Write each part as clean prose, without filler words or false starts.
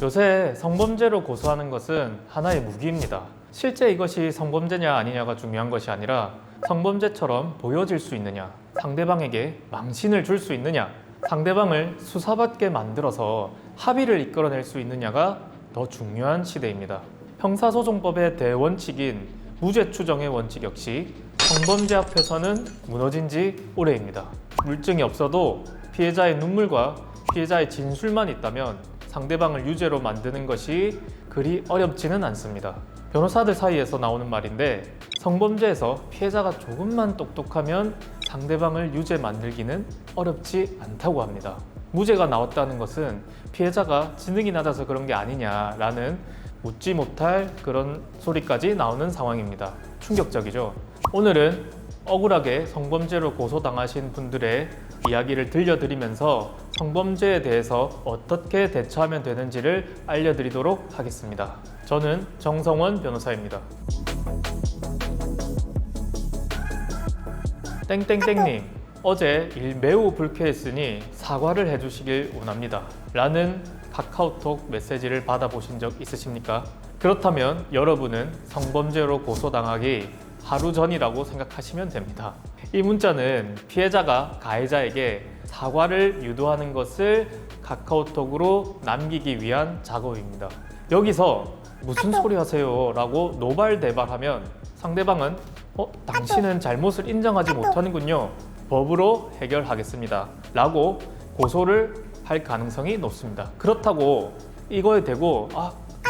요새 성범죄로 고소하는 것은 하나의 무기입니다. 실제 이것이 성범죄냐 아니냐가 중요한 것이 아니라 성범죄처럼 보여질 수 있느냐, 상대방에게 망신을 줄 수 있느냐, 상대방을 수사받게 만들어서 합의를 이끌어낼 수 있느냐가 더 중요한 시대입니다. 형사소송법의 대원칙인 무죄 추정의 원칙 역시 성범죄 앞에서는 무너진 지 오래입니다. 물증이 없어도 피해자의 눈물과 피해자의 진술만 있다면 상대방을 유죄로 만드는 것이 그리 어렵지는 않습니다. 변호사들 사이에서 나오는 말인데, 성범죄에서 피해자가 조금만 똑똑하면 상대방을 유죄 만들기는 어렵지 않다고 합니다. 무죄가 나왔다는 것은 피해자가 지능이 낮아서 그런 게 아니냐라는 묻지 못할 그런 소리까지 나오는 상황입니다. 충격적이죠. 오늘은 억울하게 성범죄로 고소당하신 분들의 이야기를 들려드리면서 성범죄에 대해서 어떻게 대처하면 되는지를 알려드리도록 하겠습니다. 저는 정성원 변호사입니다. 땡땡땡님, 어제 일 매우 불쾌했으니 사과를 해주시길 원합니다 라는 카카오톡 메시지를 받아보신 적 있으십니까? 그렇다면 여러분은 성범죄로 고소당하기 하루 전이라고 생각하시면 됩니다. 이 문자는 피해자가 가해자에게 사과를 유도하는 것을 카카오톡으로 남기기 위한 작업입니다. 여기서 무슨 소리 하세요? 라고 노발대발하면 상대방은 당신은 잘못을 인정하지 못하는군요. 법으로 해결하겠습니다. 라고 고소를 할 가능성이 높습니다. 그렇다고 이거에 대고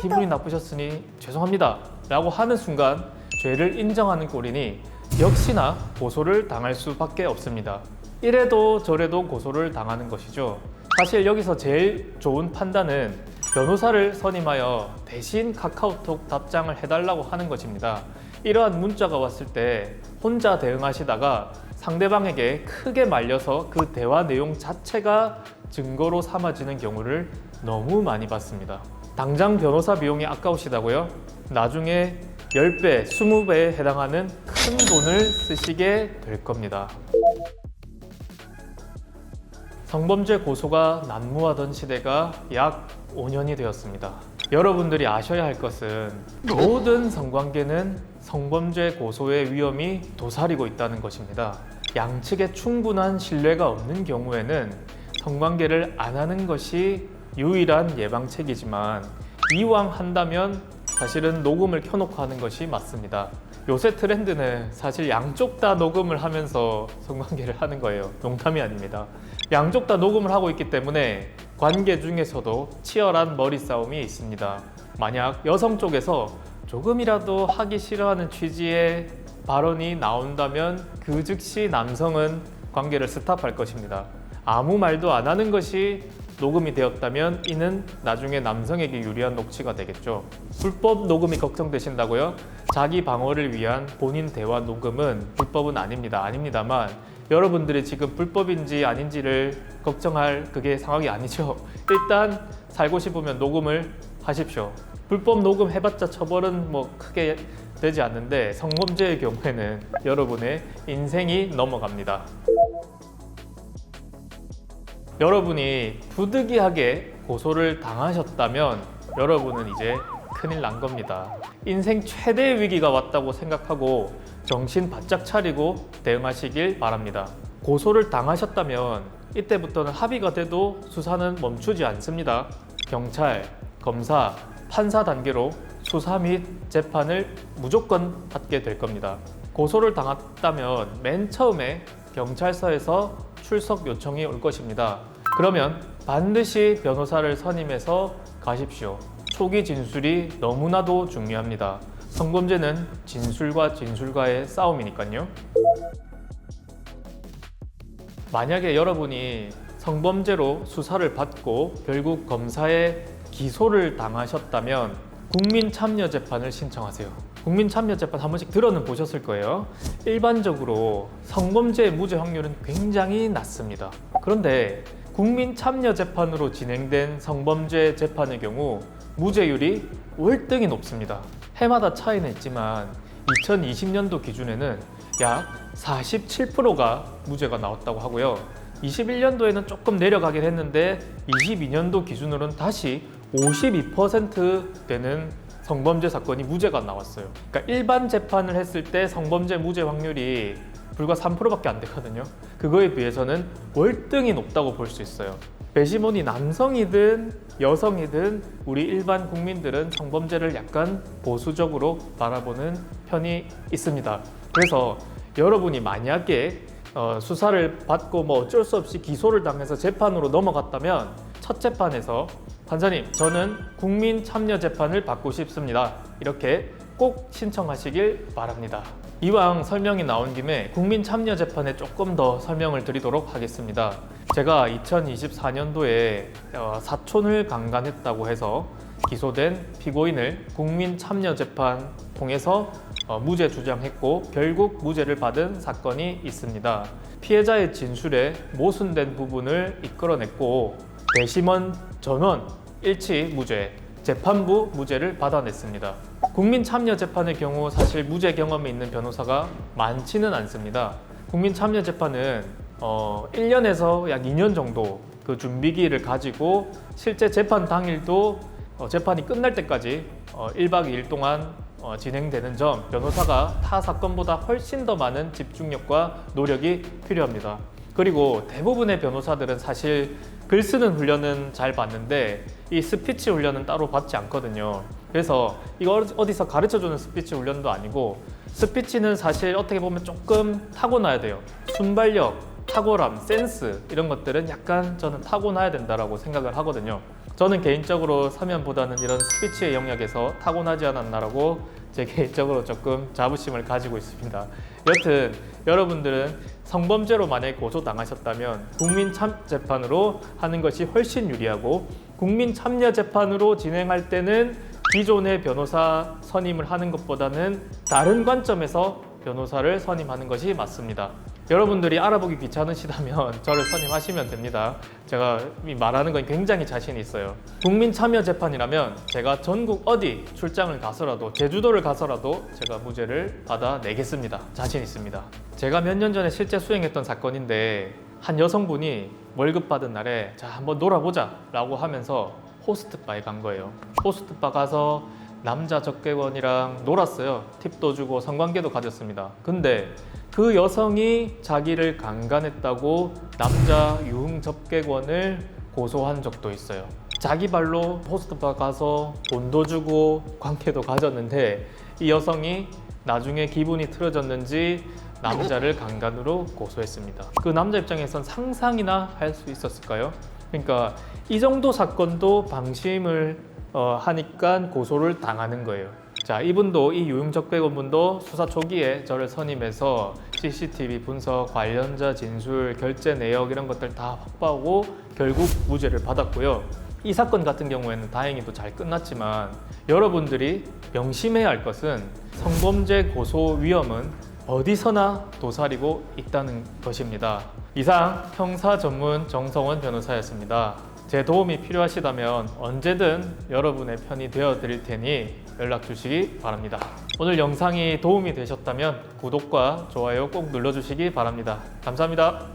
기분이 나쁘셨으니 죄송합니다. 라고 하는 순간 죄를 인정하는 꼴이니 역시나 고소를 당할 수밖에 없습니다. 이래도 저래도 고소를 당하는 것이죠. 사실 여기서 제일 좋은 판단은 변호사를 선임하여 대신 카카오톡 답장을 해달라고 하는 것입니다. 이러한 문자가 왔을 때 혼자 대응하시다가 상대방에게 크게 말려서 그 대화 내용 자체가 증거로 삼아지는 경우를 너무 많이 봤습니다. 당장 변호사 비용이 아까우시다고요? 나중에 10배, 20배에 해당하는 큰 돈을 쓰시게 될 겁니다. 성범죄 고소가 난무하던 시대가 약 5년이 되었습니다. 여러분들이 아셔야 할 것은 모든 성관계는 성범죄 고소의 위험이 도사리고 있다는 것입니다. 양측에 충분한 신뢰가 없는 경우에는 성관계를 안 하는 것이 유일한 예방책이지만 이왕 한다면 사실은 녹음을 켜놓고 하는 것이 맞습니다. 요새 트렌드는 사실 양쪽 다 녹음을 하면서 성관계를 하는 거예요. 농담이 아닙니다. 양쪽 다 녹음을 하고 있기 때문에 관계 중에서도 치열한 머리 싸움이 있습니다. 만약 여성 쪽에서 조금이라도 하기 싫어하는 취지의 발언이 나온다면 그 즉시 남성은 관계를 스탑할 것입니다. 아무 말도 안 하는 것이 녹음이 되었다면 이는 나중에 남성에게 유리한 녹취가 되겠죠. 불법 녹음이 걱정되신다고요? 자기 방어를 위한 본인 대화 녹음은 불법은 아닙니다만 여러분들이 지금 불법인지 아닌지를 걱정할 그게 상황이 아니죠. 일단 살고 싶으면 녹음을 하십시오. 불법 녹음 해봤자 처벌은 크게 되지 않는데 성범죄의 경우에는 여러분의 인생이 넘어갑니다. 여러분이 부득이하게 고소를 당하셨다면 여러분은 이제 큰일 난 겁니다. 인생 최대의 위기가 왔다고 생각하고 정신 바짝 차리고 대응하시길 바랍니다. 고소를 당하셨다면 이때부터는 합의가 돼도 수사는 멈추지 않습니다. 경찰, 검사, 판사 단계로 수사 및 재판을 무조건 받게 될 겁니다. 고소를 당했다면 맨 처음에 경찰서에서 출석 요청이 올 것입니다. 그러면 반드시 변호사를 선임해서 가십시오. 초기 진술이 너무나도 중요합니다. 성범죄는 진술과 진술과의 싸움이니까요. 만약에 여러분이 성범죄로 수사를 받고 결국 검사에 기소를 당하셨다면 국민참여재판을 신청하세요. 국민참여재판 한 번씩 들어는 보셨을 거예요. 일반적으로 성범죄의 무죄 확률은 굉장히 낮습니다. 그런데 국민참여재판으로 진행된 성범죄 재판의 경우 무죄율이 월등히 높습니다. 해마다 차이는 있지만 2020년도 기준에는 약 47%가 무죄가 나왔다고 하고요. 21년도에는 조금 내려가긴 했는데 22년도 기준으로는 다시 52% 되는 성범죄 사건이 무죄가 나왔어요. 그러니까 일반 재판을 했을 때 성범죄 무죄 확률이 불과 3%밖에 안 되거든요. 그거에 비해서는 월등히 높다고 볼 수 있어요. 배심원이 남성이든 여성이든 우리 일반 국민들은 성범죄를 약간 보수적으로 바라보는 편이 있습니다. 그래서 여러분이 만약에 수사를 받고 뭐 어쩔 수 없이 기소를 당해서 재판으로 넘어갔다면 첫 재판에서 판사님, 저는 국민 참여 재판을 받고 싶습니다. 이렇게 꼭 신청하시길 바랍니다. 이왕 설명이 나온 김에 국민 참여 재판에 조금 더 설명을 드리도록 하겠습니다. 제가 2024년도에 사촌을 강간했다고 해서 기소된 피고인을 국민 참여 재판 통해서 무죄 주장했고 결국 무죄를 받은 사건이 있습니다. 피해자의 진술에 모순된 부분을 이끌어냈고 배심원 전원 일치 무죄, 재판부 무죄를 받아냈습니다. 국민 참여 재판의 경우 사실 무죄 경험이 있는 변호사가 많지는 않습니다. 국민 참여 재판은 1년에서 약 2년 정도 그 준비기를 가지고 실제 재판 당일도 재판이 끝날 때까지 1박 2일 동안 진행되는 점, 변호사가 타 사건보다 훨씬 더 많은 집중력과 노력이 필요합니다. 그리고 대부분의 변호사들은 사실 글 쓰는 훈련은 잘 받는데 이 스피치 훈련은 따로 받지 않거든요. 그래서 이거 어디서 가르쳐주는 스피치 훈련도 아니고 스피치는 사실 어떻게 보면 조금 타고나야 돼요. 순발력, 탁월함, 센스 이런 것들은 약간 저는 타고나야 된다라고 생각을 하거든요. 저는 개인적으로 사면보다는 이런 스피치의 영역에서 타고나지 않았나라고 제 개인적으로 조금 자부심을 가지고 있습니다. 여튼 여러분들은 성범죄로 만약에 고소당하셨다면 국민 참여 재판으로 하는 것이 훨씬 유리하고 국민 참여 재판으로 진행할 때는 기존의 변호사 선임을 하는 것보다는 다른 관점에서 변호사를 선임하는 것이 맞습니다. 여러분들이 알아보기 귀찮으시다면 저를 선임하시면 됩니다. 제가 말하는 건 굉장히 자신이 있어요. 국민 참여 재판이라면 제가 전국 어디 출장을 가서라도 제주도를 가서라도 제가 무죄를 받아내겠습니다. 자신 있습니다. 제가 몇 년 전에 실제 수행했던 사건인데 한 여성분이 월급 받은 날에 자 한번 놀아보자 라고 하면서 호스트바에 간 거예요. 호스트바 가서 남자 접객원이랑 놀았어요. 팁도 주고 성관계도 가졌습니다. 근데 그 여성이 자기를 강간했다고 남자 유흥 접객원을 고소한 적도 있어요. 자기 발로 호스트바 가서 돈도 주고 관계도 가졌는데 이 여성이 나중에 기분이 틀어졌는지 남자를 강간으로 고소했습니다. 그 남자 입장에선 상상이나 할 수 있었을까요? 그러니까 이 정도 사건도 방심을 하니까 고소를 당하는 거예요. 자, 이분도 이 유흥접객원분도 수사 초기에 저를 선임해서 CCTV 분석, 관련자 진술, 결제 내역 이런 것들 다 확보하고 결국 무죄를 받았고요. 이 사건 같은 경우에는 다행히도 잘 끝났지만 여러분들이 명심해야 할 것은 성범죄 고소 위험은 어디서나 도사리고 있다는 것입니다. 이상 형사 전문 정성원 변호사였습니다. 제 도움이 필요하시다면 언제든 여러분의 편이 되어 드릴 테니 연락 주시기 바랍니다. 오늘 영상이 도움이 되셨다면 구독과 좋아요 꼭 눌러주시기 바랍니다. 감사합니다.